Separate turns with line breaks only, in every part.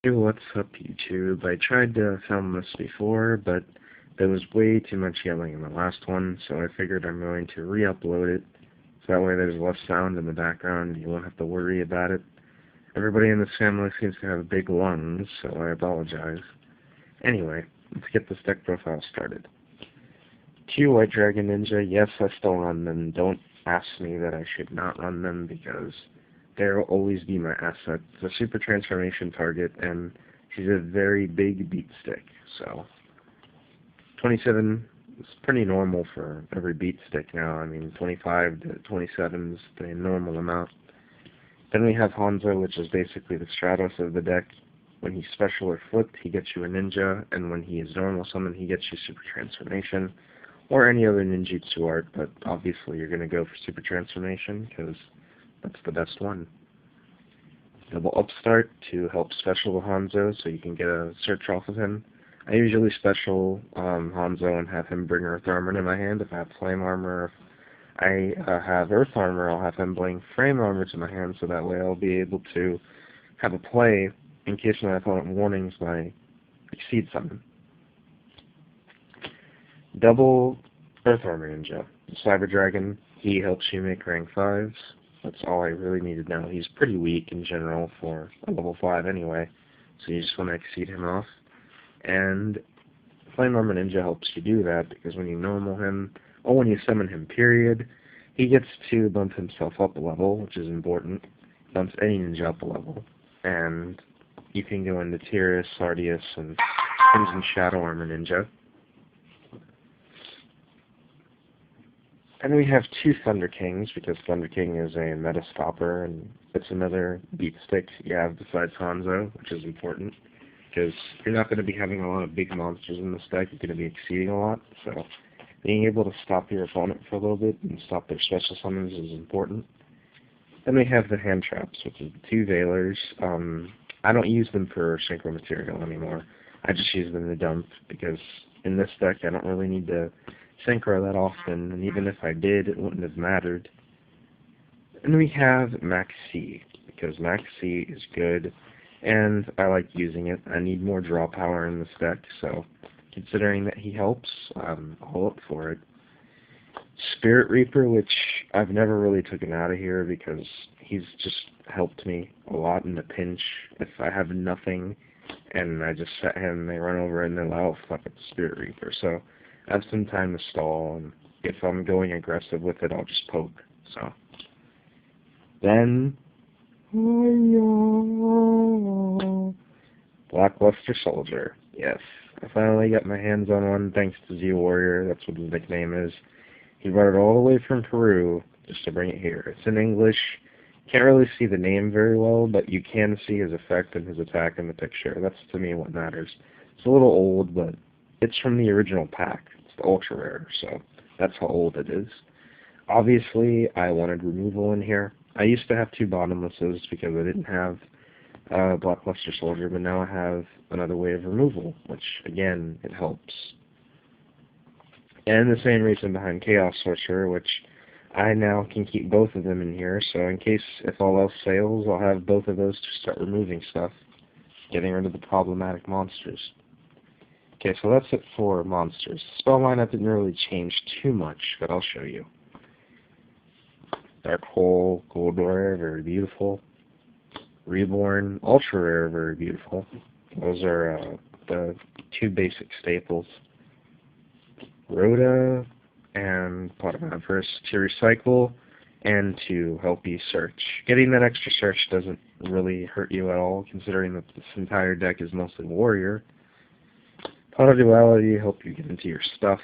Hey, what's up, YouTube? I tried to film this before, but there was way too much yelling in the last one, so I figured I'm going to re-upload it, so that way there's less sound in the background, you won't have to worry about it. Everybody in this family seems to have big lungs, so I apologize. Anyway, let's get this deck profile started. 2 White Dragon Ninja, yes, I still run them. Don't ask me that I should not run them, because they'll always be my asset. It's a super transformation target, and she's a very big beat stick, so 27 is pretty normal for every beat stick now. I mean, 25 to 27 is the normal amount. Then we have Hanzo, which is basically the Stratos of the deck. When he's special or flipped, he gets you a ninja, and when he is normal summon, he gets you super transformation, or any other ninjutsu art, but obviously you're going to go for super transformation, because that's the best one. Double upstart to help special Hanzo so you can get a search off of him. I usually special Hanzo and have him bring Earth Armor in my hand. If I have Flame Armor, if I have Earth Armor, I'll have him bring Flame Armor to my hand, so that way I'll be able to have a play in case my opponent warnings my Exceed Summon. Double Earth Armor Ninja. Cyber Dragon, he helps you make rank 5s. That's all I really need to know. He's pretty weak in general for a level 5 anyway, so you just want to exceed him off. And Flame Armor Ninja helps you do that, because when you normal him, or when you summon him period, he gets to bump himself up a level, which is important. Bumps any ninja up a level. And you can go into Tiras, Sardius, and Crimson Shadow Armor Ninja. And we have 2 Thunder Kings, because Thunder King is a meta stopper, and it's another beat stick you have besides Hanzo, which is important, because you're not going to be having a lot of big monsters in this deck, you're going to be exceeding a lot, so being able to stop your opponent for a little bit and stop their special summons is important. Then we have the Hand Traps, which is 2 Veilers. I don't use them for synchro material anymore. I just use them to dump, because in this deck I don't really need to synchro that often, and even if I did, it wouldn't have mattered. And we have Max C, because Max C is good, and I like using it. I need more draw power in this deck, so considering that he helps, I'm all up for it. Spirit Reaper, which I've never really taken out of here, because he's just helped me a lot in the pinch. If I have nothing, and I just set him, they run over and they're like, oh fuck, it's Spirit Reaper, so I have some time to stall, and if I'm going aggressive with it, I'll just poke. So then, Blackluster Soldier. Yes, I finally got my hands on one thanks to Z Warrior. That's what his nickname is. He brought it all the way from Peru just to bring it here. It's in English. Can't really see the name very well, but you can see his effect and his attack in the picture. That's, to me, what matters. It's a little old, but it's from the original pack. It's the ultra rare, so that's how old it is. Obviously, I wanted removal in here. I used to have 2 bottomlesses because I didn't have Blackluster Soldier, but now I have another way of removal, which, again, it helps. And the same reason behind Chaos Sorcerer, which I now can keep both of them in here, so in case, if all else fails, I'll have both of those to start removing stuff, getting rid of the problematic monsters. Okay, so that's it for monsters. The spell lineup didn't really change too much, but I'll show you. Dark Hole, Gold Rare, very beautiful. Reborn, Ultra Rare, very beautiful. Those are the 2 basic staples. Rhoda and Pot of Avarice to recycle and to help you search. Getting that extra search doesn't really hurt you at all, considering that this entire deck is mostly warrior. Pot of Duality, help you get into your stuff.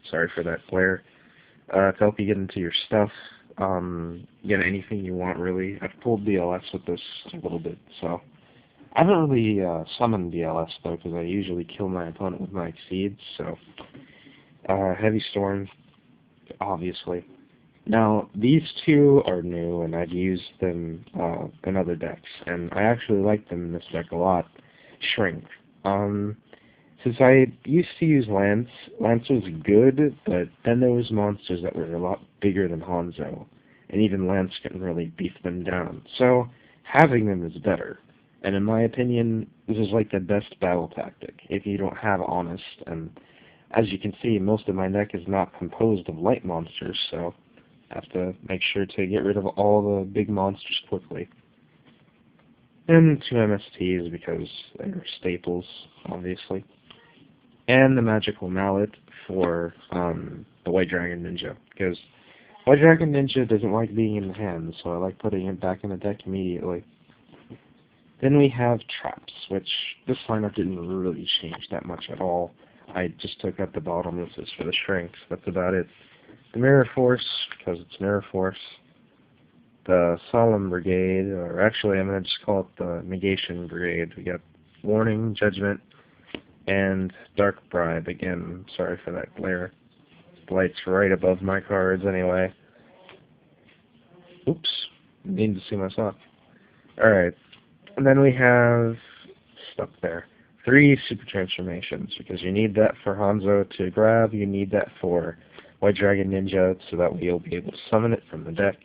Sorry for that glare. To help you get into your stuff. Get anything you want, really. I've pulled DLS with this a little bit, so I haven't really summoned DLS, though, because I usually kill my opponent with my Exceeds, so Heavy Storm, obviously. Now, these 2 are new, and I've used them in other decks, and I actually like them in this deck a lot. Shrink. Since I used to use Lance, Lance was good, but then there was monsters that were a lot bigger than Hanzo, and even Lance couldn't really beat them down. So, having them is better. And in my opinion, this is like the best battle tactic if you don't have Honest. And as you can see, most of my deck is not composed of light monsters, so I have to make sure to get rid of all the big monsters quickly. And 2 MSTs because they're staples, obviously. And the Magical Mallet for the White Dragon Ninja, because White Dragon Ninja doesn't like being in the hand, so I like putting it back in the deck immediately. Then we have Traps, which this lineup didn't really change that much at all. I just took out the bottomlesses for the shrinks, that's about it. The Mirror Force, because it's Mirror Force. The Solemn Brigade, or actually I'm going to just call it the Negation Brigade. We got Warning, Judgment, and Dark Bribe. Again, sorry for that glare. The light's right above my cards anyway. Oops, need to see my sock. Alright, and then we have, stuck there, 3 Super Transformations, because you need that for Hanzo to grab, you need that for White Dragon Ninja, so that way you'll be able to summon it from the deck.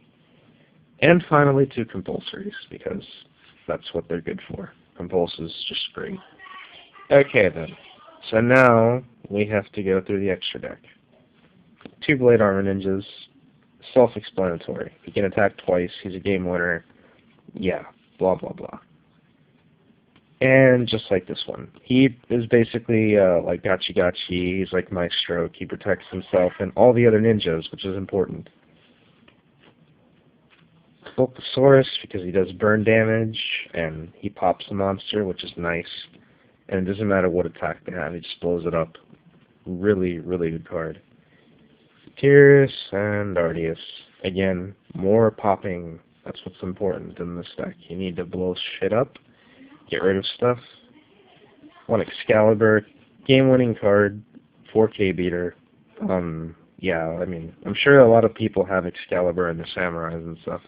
And finally 2 Compulsories, because that's what they're good for. Compulse is just great. Okay then, so now we have to go through the extra deck. 2 Blade Armor Ninjas, self-explanatory. He can attack twice, he's a game winner, yeah, blah blah blah. And just like this one, he is basically like Gachi Gachi, he's like Maestro, he protects himself and all the other ninjas, which is important. Bulbasaurus, because he does burn damage, and he pops the monster, which is nice. And it doesn't matter what attack they have, he just blows it up. Really, really good card. Tyrus and Arceus. Again, more popping. That's what's important in this deck. You need to blow shit up, get rid of stuff. 1 Excalibur, game-winning card, 4K beater. Yeah, I mean, I'm sure a lot of people have Excalibur and the Samurais and stuff.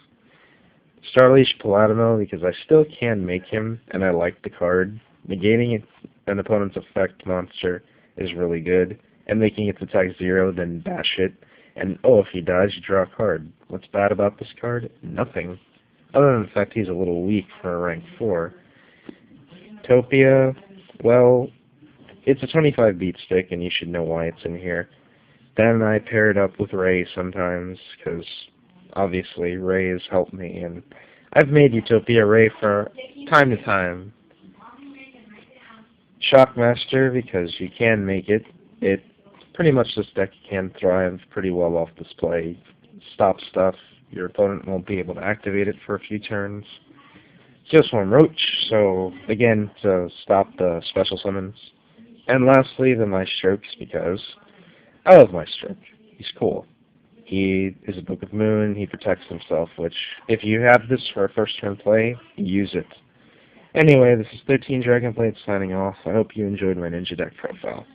Starleash Paladino, because I still can make him, and I like the card. Negating an opponent's effect monster is really good, and making its attack 0, then bash it. And, oh, if he dies, you draw a card. What's bad about this card? Nothing. Other than the fact he's a little weak for a rank 4. Topia, well, it's a 25 beat stick, and you should know why it's in here. Then I pair it up with Ray sometimes, because obviously Ray has helped me, and I've made Utopia Ray for time to time. Shockmaster, because you can make it. It pretty much this deck can thrive pretty well off display. Stop stuff. Your opponent won't be able to activate it for a few turns. Just 1 Roach, so again, to stop the special summons. And lastly, the Maestroke, because I love Maestroke. He's cool. He is a Book of Moon, he protects himself, which, if you have this for a first turn play, use it. Anyway, this is 13 Dragonblade signing off. I hope you enjoyed my Ninja deck profile.